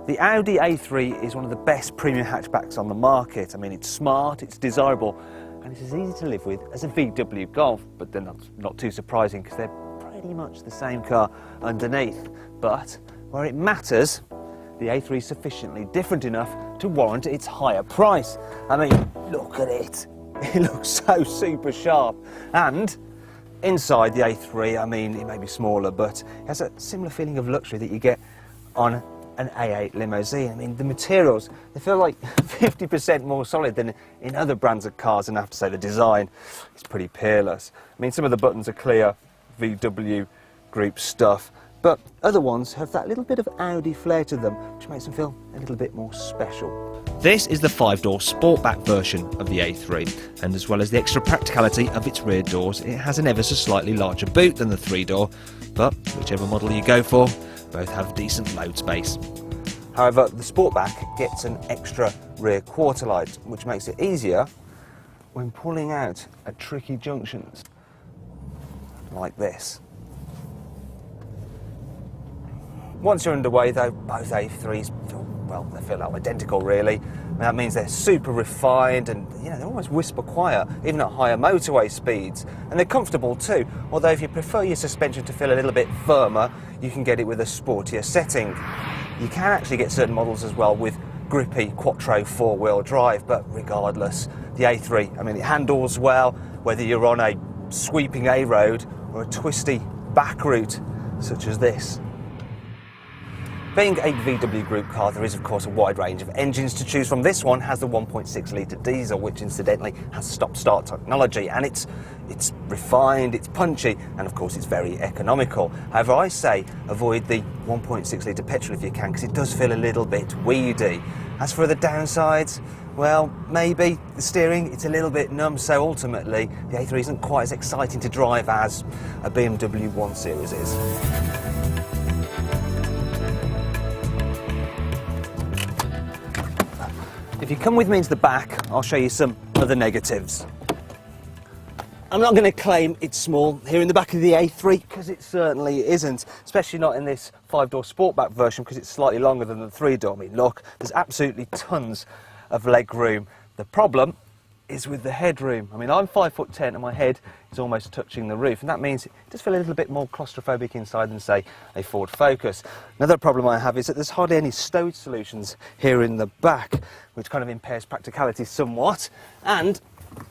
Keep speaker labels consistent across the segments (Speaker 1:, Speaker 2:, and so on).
Speaker 1: The Audi A3 is one of the best premium hatchbacks on the market. I mean, it's smart, it's desirable, and it's as easy to live with as a VW Golf, but then that's not too surprising because they're pretty much the same car underneath. But where it matters, the A3 is sufficiently different enough to warrant its higher price. I mean, look at it. It looks so super sharp. And inside the A3, I mean, it may be smaller, but it has a similar feeling of luxury that you get on an A8 limousine. I mean, the materials, they feel like 50% more solid than in other brands of cars, and I have to say the design is pretty peerless. I mean, some of the buttons are clear VW Group stuff, but other ones have that little bit of Audi flair to them, which makes them feel a little bit more special. This is the 5-door Sportback version of the A3, and as well as the extra practicality of its rear doors, it has an ever so slightly larger boot than the 3-door, but whichever model you go for, both have decent load space. However, the Sportback gets an extra rear quarter light, which makes it easier when pulling out at tricky junctions, like this. Once you're underway though, both A3s feel, well, they feel identical really. And that means they're super refined and, you know, they almost whisper quiet, even at higher motorway speeds. And they're comfortable too, although if you prefer your suspension to feel a little bit firmer, you can get it with a sportier setting. You can actually get certain models as well with grippy Quattro 4-wheel drive, but regardless, the A3, I mean, it handles well, whether you're on a sweeping A road or a twisty back route, such as this. Being a VW Group car, there is of course a wide range of engines to choose from. This one has the 1.6 litre diesel, which incidentally has stop-start technology, and it's refined, it's punchy, and of course it's very economical. However, I say avoid the 1.6 litre petrol if you can, because it does feel a little bit weedy. As for the downsides, well, maybe the steering, it's a little bit numb, so ultimately the A3 isn't quite as exciting to drive as a BMW 1 Series is. If you come with me into the back, I'll show you some other negatives. I'm not going to claim it's small here in the back of the A3, because it certainly isn't, especially not in this 5-door Sportback version, because it's slightly longer than the 3-door. I mean, look, there's absolutely tons of leg room. The problem is with the headroom. I mean, I'm 5'10" and my head is almost touching the roof, and that means it does feel a little bit more claustrophobic inside than, say, a Ford Focus. Another problem I have is that there's hardly any stowage solutions here in the back, which kind of impairs practicality somewhat. And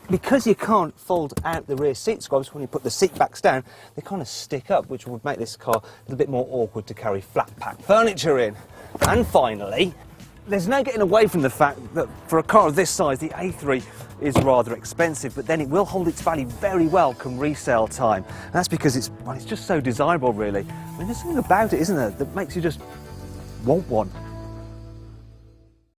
Speaker 1: because you can't fold out the rear seat squabs when you put the seat backs down, they kind of stick up, which would make this car a little bit more awkward to carry flat pack furniture in. And finally, there's no getting away from the fact that for a car of this size, the A3 is rather expensive, but then it will hold its value very well come resale time. And that's because it's just so desirable, really. I mean, there's something about it, isn't there, that makes you just want one.